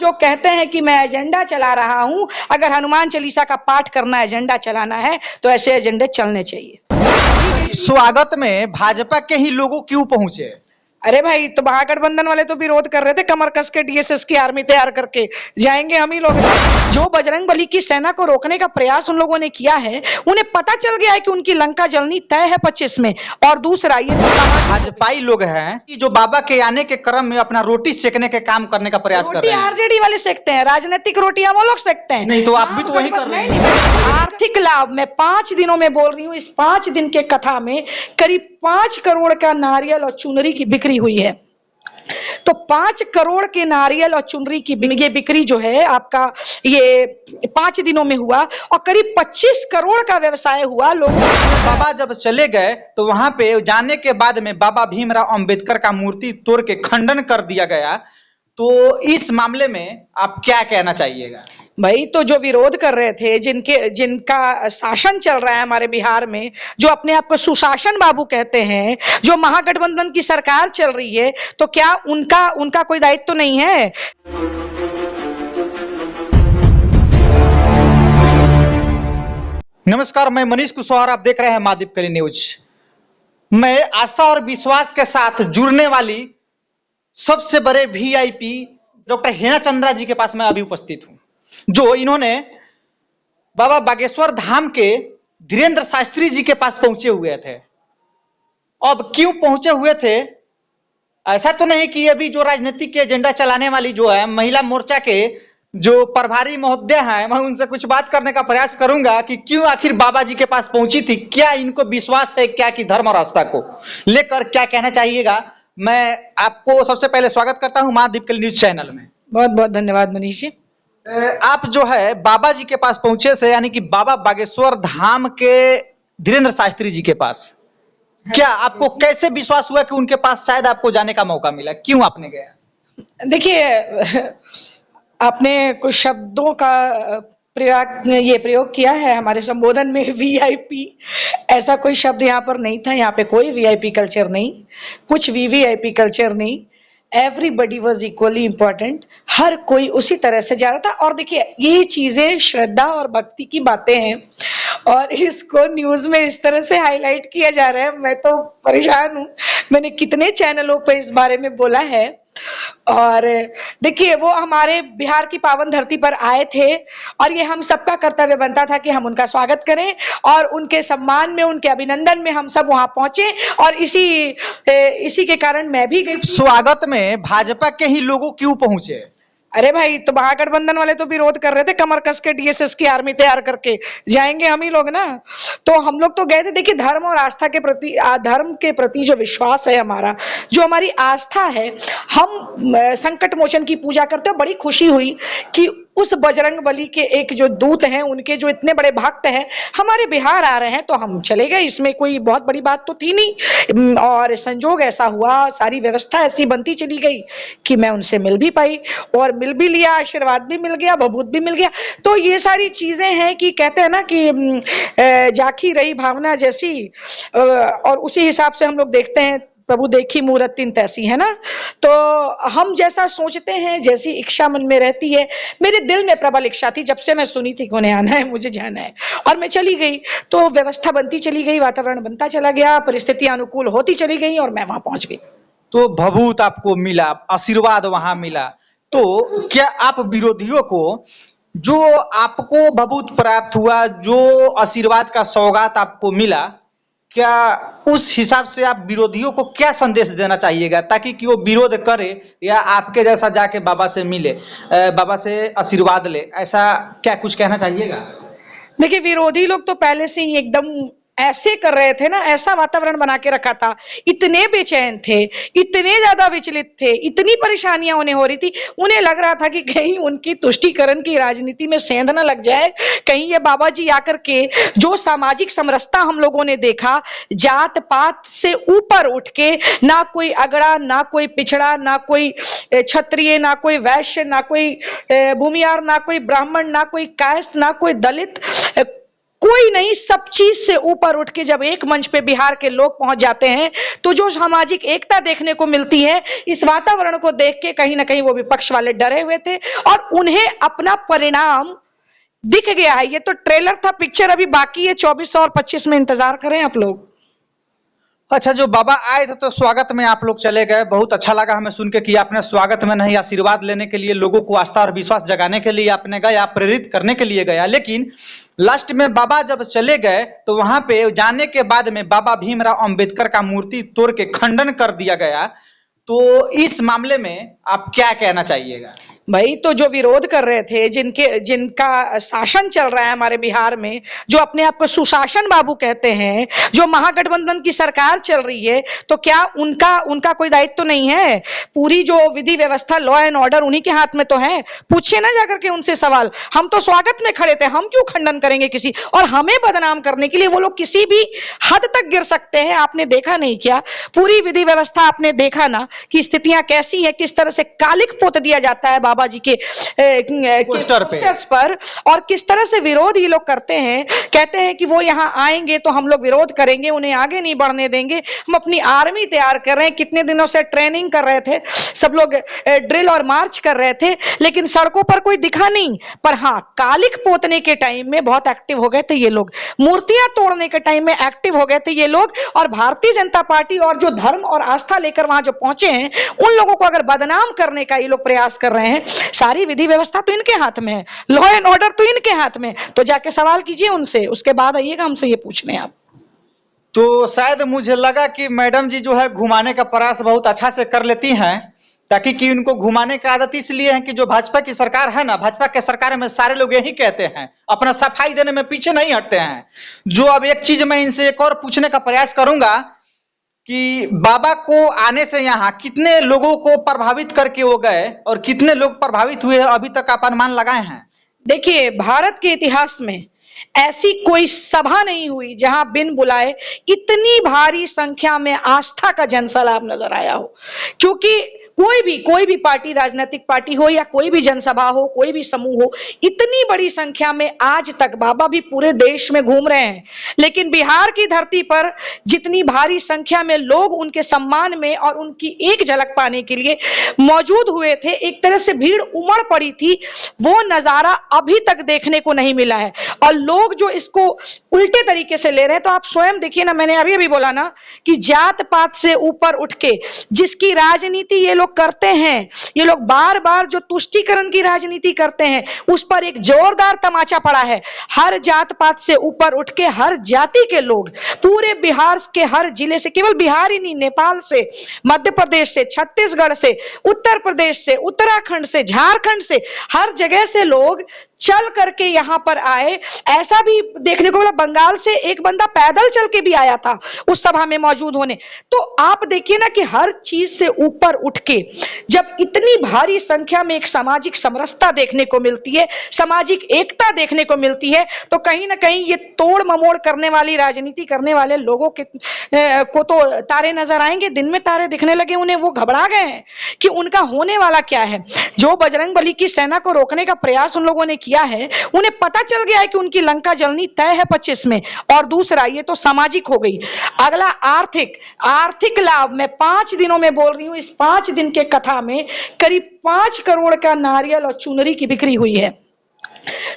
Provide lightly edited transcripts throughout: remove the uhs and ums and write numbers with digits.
जो कहते हैं कि मैं एजेंडा चला रहा हूं, अगर हनुमान चालीसा का पाठ करना एजेंडा चलाना है तो ऐसे एजेंडे चलने चाहिए। स्वागत में भाजपा के ही लोगों क्यों पहुंचे? अरे भाई, तो महागठबंधन वाले तो विरोध कर रहे थे, कमर कस के डीएसएस की आर्मी तैयार करके जाएंगे हम ही लोग। जो बजरंग बली की सेना को रोकने का प्रयास उन लोगों ने किया है, उन्हें पता चल गया है कि उनकी लंका जलनी तय है 25 में। और दूसरा ये तो भाजपाई लोग हैं कि जो बाबा के आने के क्रम में अपना रोटी सेकने के काम करने का प्रयास कर रहे हैं। आरजेडी वाले सेकते हैं, राजनीतिक रोटियां वो लोग सेकते हैं। नहीं तो आप भी तो वही कर रहे हैं। आर्थिक लाभ मैं 5 दिनों में बोल रही हूँ, इस 5 दिन के कथा में करीब 5 करोड़ का नारियल और चुनरी की बिक्री हुई है। तो 5 करोड़ के नारियल और चुनरी की ये बिक्री जो है आपका, ये 5 दिनों में हुआ और करीब 25 करोड़ का व्यवसाय हुआ। लोग बाबा जब चले गए तो वहां पे जाने के बाद में बाबा भीमराव अंबेडकर का मूर्ति तोड़ के खंडन कर दिया गया। तो इस मामले में आप क्या कहना चाहिएगा? भाई, तो जो विरोध कर रहे थे, जिनका शासन चल रहा है हमारे बिहार में, जो अपने आप को सुशासन बाबू कहते हैं, जो महागठबंधन की सरकार चल रही है, तो क्या उनका कोई दायित्व तो नहीं है? नमस्कार, मैं मनीष कुशवाहा, आप देख रहे हैं महादीपकली न्यूज। मैं आस्था और विश्वास के साथ जुड़ने वाली सबसे बड़े वीआईपी डॉक्टर हेना चंद्रा जी के पास मैं अभी उपस्थित हूं, जो इन्होंने बाबा बागेश्वर धाम के धीरेन्द्र शास्त्री जी के पास पहुंचे हुए थे। अब क्यों पहुंचे हुए थे? ऐसा तो नहीं कि अभी जो राजनीतिक एजेंडा चलाने वाली जो है महिला मोर्चा के जो प्रभारी महोदय हैं, मैं उनसे कुछ बात करने का प्रयास करूंगा कि क्यों आखिर बाबा जी के पास पहुंची थी, क्या इनको विश्वास है क्या कि धर्म और आस्था को लेकर क्या कहना चाहिएगा। मैं आपको सबसे पहले स्वागत करता हूं महादीपकली न्यूज चैनल में। बहुत बहुत धन्यवाद मनीष जी। आप जो है बाबा जी के पास पहुंचे थे, यानी कि बाबा बागेश्वर धाम के धीरेन्द्र शास्त्री जी के पास, क्या आपको कैसे विश्वास हुआ कि उनके पास शायद आपको जाने का मौका मिला? क्यों आपने गया? देखिए, आपने कुछ शब्दों का प्रयोग किया है हमारे संबोधन में, वीआईपी। ऐसा कोई शब्द यहाँ पर नहीं था। यहाँ पे कोई वीआईपी कल्चर नहीं, कुछ वीवीआईपी कल्चर नहीं। Everybody was equally important. हर कोई उसी तरह से जा रहा था। और देखिए, ये चीजें श्रद्धा और भक्ति की बातें हैं और इसको न्यूज में इस तरह से हाईलाइट किया जा रहा है, मैं तो परेशान हूँ। मैंने कितने चैनलों पे इस बारे में बोला है। और देखिए, वो हमारे बिहार की पावन धरती पर आए थे और ये हम सबका कर्तव्य बनता था कि हम उनका स्वागत करें और उनके सम्मान में, उनके अभिनंदन में हम सब वहां पहुंचे। और इसी के कारण मैं भी गई। स्वागत में भाजपा के ही लोगों क्यों पहुंचे? अरे भाई, तो महागठबंधन वाले तो विरोध कर रहे थे, कमर कस के डीएसएस की आर्मी तैयार करके जाएंगे हम ही लोग ना। तो हम लोग तो गए थे। देखिए, धर्म और आस्था के प्रति, धर्म के प्रति जो विश्वास है हमारा, जो हमारी आस्था है, हम संकट मोचन की पूजा करते हो। बड़ी खुशी हुई कि उस बजरंग बली के एक जो दूत हैं, उनके जो इतने बड़े भक्त हैं, हमारे बिहार आ रहे हैं, तो हम चले गए। इसमें कोई बहुत बड़ी बात तो थी नहीं। और संजोग ऐसा हुआ, सारी व्यवस्था ऐसी बनती चली गई कि मैं उनसे मिल भी पाई और मिल भी लिया, आशीर्वाद भी मिल गया, भभूत भी मिल गया। तो ये सारी चीजें हैं कि कहते हैं ना कि जाखी रही भावना जैसी, और उसी हिसाब से हम लोग देखते हैं, प्रभु देखी मूरत तीन तैसी, है ना। तो हम जैसा सोचते हैं, जैसी इच्छा मन में रहती है। मेरे दिल में प्रबल इच्छा थी, जब से मैं सुनी थी कि उन्हें आना है, मुझे जाना है, और मैं चली गई। तो व्यवस्था बनती चली गई, वातावरण बनता चला गया, परिस्थितियां अनुकूल होती चली गई और मैं वहां पहुंच गई। तो भभूत आपको मिला, आशीर्वाद वहां मिला। तो क्या आप विरोधियों को, जो आपको भभूत प्राप्त हुआ, जो आशीर्वाद का सौगात आपको मिला, क्या उस हिसाब से आप विरोधियों को क्या संदेश देना चाहिएगा ताकि कि वो विरोध करे या आपके जैसा जाके बाबा से मिले, बाबा से आशीर्वाद ले? ऐसा क्या कुछ कहना चाहिएगा? देखिए, विरोधी लोग तो पहले से ही एकदम ऐसे कर रहे थे ना, ऐसा वातावरण बना के रखा था, इतने बेचैन थे, इतने ज्यादा विचलित थे, इतनी परेशानियां उन्हें हो रही थी। उन्हें लग रहा था कि कहीं उनकी तुष्टीकरण की राजनीति में सेंध न लग जाए, कहीं ये बाबा जी आकर के जो सामाजिक समरसता हम लोगों ने देखा, जात पात से ऊपर उठ के, ना कोई अगड़ा, ना कोई पिछड़ा, ना कोई क्षत्रिय, ना कोई वैश्य, ना कोई भूमियार, ना कोई ब्राह्मण, ना कोई कायस्थ, ना कोई दलित, कोई नहीं, सब चीज से ऊपर उठ के जब एक मंच पे बिहार के लोग पहुंच जाते हैं तो जो सामाजिक एकता देखने को मिलती है, इस वातावरण को देख के कहीं ना कहीं वो विपक्ष वाले डरे हुए थे और उन्हें अपना परिणाम दिख गया है। ये तो ट्रेलर था, पिक्चर अभी बाकी है। 24 और 25 में इंतजार करें आप लोग। अच्छा, जो बाबा आए थे तो स्वागत में आप लोग चले गए, बहुत अच्छा लगा हमें सुन के कि आपने स्वागत में नहीं, आशीर्वाद लेने के लिए, लोगों को आस्था और विश्वास जगाने के लिए आपने गए, आप प्रेरित करने के लिए गया। लेकिन लास्ट में बाबा जब चले गए तो वहां पे जाने के बाद में बाबा भीमराव अंबेडकर का मूर्ति तोड़ के खंडन कर दिया गया। तो इस मामले में आप क्या कहना चाहिएगा? भाई, तो जो विरोध कर रहे थे, जिनका शासन चल रहा है हमारे बिहार में, जो अपने आप को सुशासन बाबू कहते हैं, जो महागठबंधन की सरकार चल रही है, तो क्या उनका कोई दायित्व तो नहीं है? पूरी जो विधि व्यवस्था, लॉ एंड ऑर्डर उन्हीं के हाथ में तो है। पूछे ना जाकर के उनसे सवाल। हम तो स्वागत में खड़े थे, हम क्यों खंडन करेंगे किसी? और हमें बदनाम करने के लिए वो लोग किसी भी हद तक गिर सकते हैं। आपने देखा नहीं क्या पूरी विधि व्यवस्था? आपने देखा ना कि स्थितियां कैसी है, किस तरह से कालिक पोत दिया जाता है बाबा जी के पोस्टर्स पर, और किस तरह से विरोध ये लोग करते हैं। कहते हैं कि वो यहाँ आएंगे तो हम लोग विरोध करेंगे, उन्हें आगे नहीं बढ़ने देंगे, हम अपनी आर्मी तैयार कर रहे हैं। कितने दिनों से ट्रेनिंग कर रहे थे, सब लोग ड्रिल और मार्च कर रहे थे, लेकिन सड़कों पर कोई दिखा नहीं। पर हाँ, कालिक पोतने के टाइम में बहुत एक्टिव हो गए थे ये लोग, मूर्तियां तोड़ने के टाइम में एक्टिव हो गए थे ये लोग। और भारतीय जनता पार्टी और जो धर्म और आस्था लेकर वहां जो पहुंचे हैं, उन लोगों को अगर बदनाम करने का ये लोग प्रयास कर रहे हैं, सारी विधि व्यवस्था तो इनके हाथ में है, लॉ एंड ऑर्डर तो इनके हाथ में। तो जाके सवाल कीजिए उनसे, उसके बाद आइएगा हमसे ये पूछने आप। तो शायद मुझे लगा कि मैडम जी जो है घुमाने का प्रयास बहुत अच्छा से कर लेती हैं, ताकि कि उनको घुमाने की आदत इसलिए है कि जो भाजपा की सरकार है ना, भाजपा के सरकार में सारे लोग यही कहते हैं, अपना सफाई देने में पीछे नहीं हटते हैं। जो अब एक चीज मैं इनसे एक और पूछने का प्रयास करूंगा कि बाबा को आने से यहाँ कितने लोगों को प्रभावित करके वो गए और कितने लोग प्रभावित हुए, अभी तक आप अनुमान लगाए हैं? देखिए, भारत के इतिहास में ऐसी कोई सभा नहीं हुई जहां बिन बुलाए इतनी भारी संख्या में आस्था का जनसैलाब नजर आया हो। क्योंकि कोई भी पार्टी, राजनीतिक पार्टी हो या कोई भी जनसभा हो, कोई भी समूह हो, इतनी बड़ी संख्या में आज तक बाबा भी पूरे देश में घूम रहे हैं, लेकिन बिहार की धरती पर जितनी भारी संख्या में लोग उनके सम्मान में और उनकी एक झलक पाने के लिए मौजूद हुए थे, एक तरह से भीड़ उमड़ पड़ी थी, वो नजारा अभी तक देखने को नहीं मिला है। और लोग जो इसको उल्टे तरीके से ले रहे हैं, तो आप स्वयं देखिए ना, मैंने अभी बोला ना कि जात पात से ऊपर उठ के जिसकी राजनीति ये लोग करते हैं, ये लोग बार बार जो तुष्टीकरण की राजनीति करते हैं, उस पर एक जोरदार तमाचा पड़ा है। हर जात पात से ऊपर उठ के हर जाति के लोग पूरे बिहार के हर जिले से, केवल बिहार ही नहीं, नेपाल से, मध्य प्रदेश से, छत्तीसगढ़ से, उत्तर प्रदेश से, उत्तराखंड से, झारखंड से, हर जगह से लोग चल करके यहां पर आए। ऐसा भी देखने को मिला, बंगाल से एक बंदा पैदल चल के भी आया था उस सभा में मौजूद होने। तो आप देखिए ना कि हर चीज से ऊपर उठ के जब इतनी भारी संख्या में एक सामाजिक समरसता देखने को मिलती है, सामाजिक एकता देखने को मिलती है, तो कहीं ना कहीं ये तोड़ ममोड़ करने वाली राजनीति करने वाले लोगों को तो तारे नजर आएंगे, दिन में तारे दिखने लगे उन्हें। वो घबरा गए हैं कि उनका होने वाला क्या है। जो बजरंगबली की सेना को रोकने का प्रयास उन लोगों ने किया है, उन्हें पता चल गया है कि उनकी लंका जलनी तय है 25 में। और दूसरा, ये तो सामाजिक हो गई। अगला आर्थिक लाभ, मैं 5 दिनों में बोल रही हूं, इस 5 दिन के कथा में करीब 5 करोड़ का नारियल और चुनरी की बिक्री हुई है।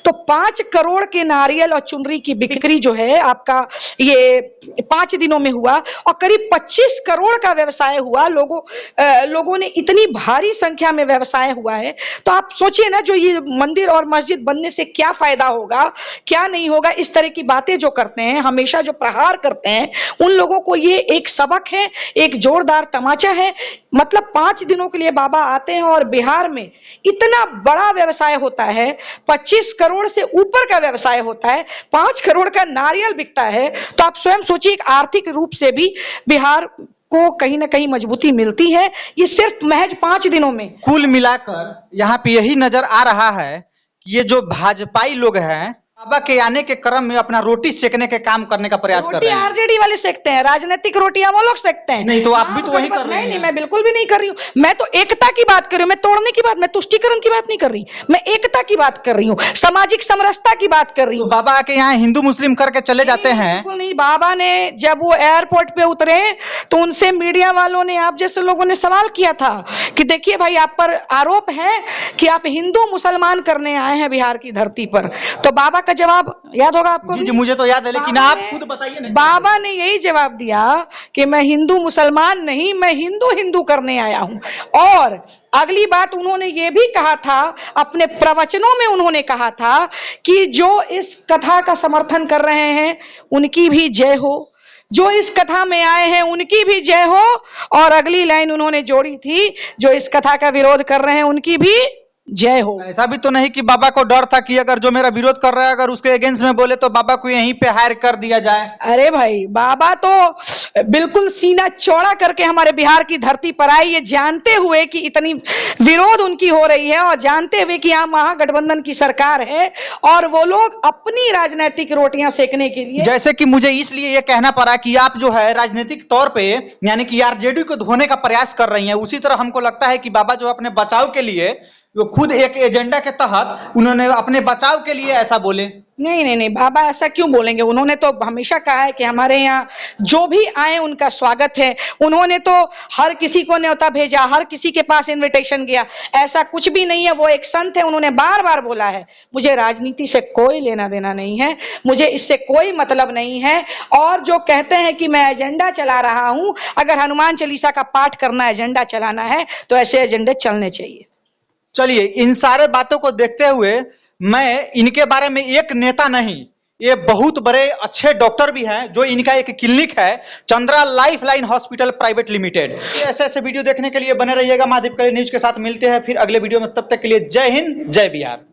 तो 5 करोड़ के नारियल और चुनरी की बिक्री जो है आपका, ये 5 दिनों में हुआ और करीब 25 करोड़ का व्यवसाय हुआ। लोगों ने इतनी भारी संख्या में व्यवसाय हुआ है, तो आप सोचिए ना, जो ये मंदिर और मस्जिद बनने से क्या फायदा होगा, क्या नहीं होगा। इस तरह की बातें जो करते हैं, हमेशा जो प्रहार करते हैं, उन लोगों को ये एक सबक है, एक जोरदार तमाचा है। मतलब 5 दिनों के लिए बाबा आते हैं और बिहार में इतना बड़ा व्यवसाय होता है, 25 करोड़ से ऊपर का व्यवसाय होता है, 5 करोड़ का नारियल बिकता है। तो आप स्वयं सोचिए, आर्थिक रूप से भी बिहार को कहीं ना कहीं मजबूती मिलती है, ये सिर्फ महज 5 दिनों में। कुल मिलाकर यहाँ पे यही नजर आ रहा है कि ये जो भाजपाई लोग हैं, बाबा के आने के क्रम में अपना रोटी सेकने के काम करने का प्रयास कर रोटी रहे हैं। आरजेडी वाले सेकते हैं, राजनीतिक रोटियां वो लोग सेकते हैं। नहीं तो आप भी तो वही कर रहे नहीं हैं। नहीं, मैं बिल्कुल भी नहीं कर रही हूँ। मैं तो एकता की बात कर रही हूँ, मैं तोड़ने की बात, मैं तुष्टीकरण की बात नहीं कर रही, मैं एकता की बात कर रही हूँ, सामाजिक समरसता की बात कर रही तो हूँ। बाबा आके यहाँ हिंदू मुस्लिम करके चले जाते नहीं, हैं। बिल्कुल नहीं। बाबा ने जब वो एयरपोर्ट पे उतरे तो उनसे मीडिया वालों ने, आप जैसे लोगों ने सवाल किया था कि देखिए भाई, आप पर आरोप है कि आप हिंदू मुसलमान करने आए हैं बिहार की धरती पर। तो बाबा का जवाब याद होगा आपको? जी जी, मुझे तो याद है, लेकिन बाबा आप ने- खुद बताइए ना। बाबा ने यही जवाब दिया कि मैं हिंदू मुसलमान नहीं, मैं हिंदू हिंदू करने आया हूं। और अगली बात उन्होंने ये भी कहा था, अपने प्रवचनों में उन्होंने कहा था कि जो इस कथा का समर्थन कर रहे हैं उनकी भी जय हो, जो इस कथा में आए हैं उनकी भी जय हो। और अगली लाइन उन्होंने जोड़ी थी, जो इस कथा का विरोध कर रहे हैं उनकी भी जय हो। ऐसा भी तो नहीं कि बाबा को डर था कि अगर जो मेरा विरोध कर रहा है अगर उसके अगेंस्ट में बोले तो बाबा को यहीं पे हायर कर दिया जाए। अरे भाई, बाबा तो बिल्कुल सीना चौड़ा करके हमारे बिहार की धरती पर आए, ये जानते हुए कि इतनी विरोध उनकी हो रही है और जानते हुए कि यहाँ महागठबंधन की सरकार है और वो लोग अपनी राजनीतिक रोटियां सेकने के लिए। जैसे कि मुझे इसलिए ये कहना पड़ा कि आप जो है राजनीतिक तौर पे यानी कि आरजेडी को धोने का प्रयास कर रही हैं, उसी तरह हमको लगता है कि बाबा जो अपने बचाव के लिए, वो खुद एक एजेंडा के तहत उन्होंने अपने बचाव के लिए ऐसा बोले। नहीं नहीं नहीं, बाबा ऐसा क्यों बोलेंगे? उन्होंने तो हमेशा कहा है कि हमारे यहाँ जो भी आए उनका स्वागत है। उन्होंने तो हर किसी को न्योता भेजा, हर किसी के पास इनविटेशन गया, ऐसा कुछ भी नहीं है। वो एक संत है, उन्होंने बार बार बोला है मुझे राजनीति से कोई लेना देना नहीं है, मुझे इससे कोई मतलब नहीं है। और जो कहते हैं कि मैं एजेंडा चला रहा हूं, अगर हनुमान चालीसा का पाठ करना एजेंडा चलाना है तो ऐसे एजेंडे चलने चाहिए। चलिए, इन सारे बातों को देखते हुए मैं इनके बारे में एक नेता नहीं, ये बहुत बड़े अच्छे डॉक्टर भी हैं, जो इनका एक क्लिनिक है Chandra lifeline hospital private limited. ऐसे ऐसे वीडियो देखने के लिए बने रहिएगा महादीप कली न्यूज के साथ। मिलते हैं फिर अगले वीडियो में, तब तक के लिए जय हिंद जय बिहार।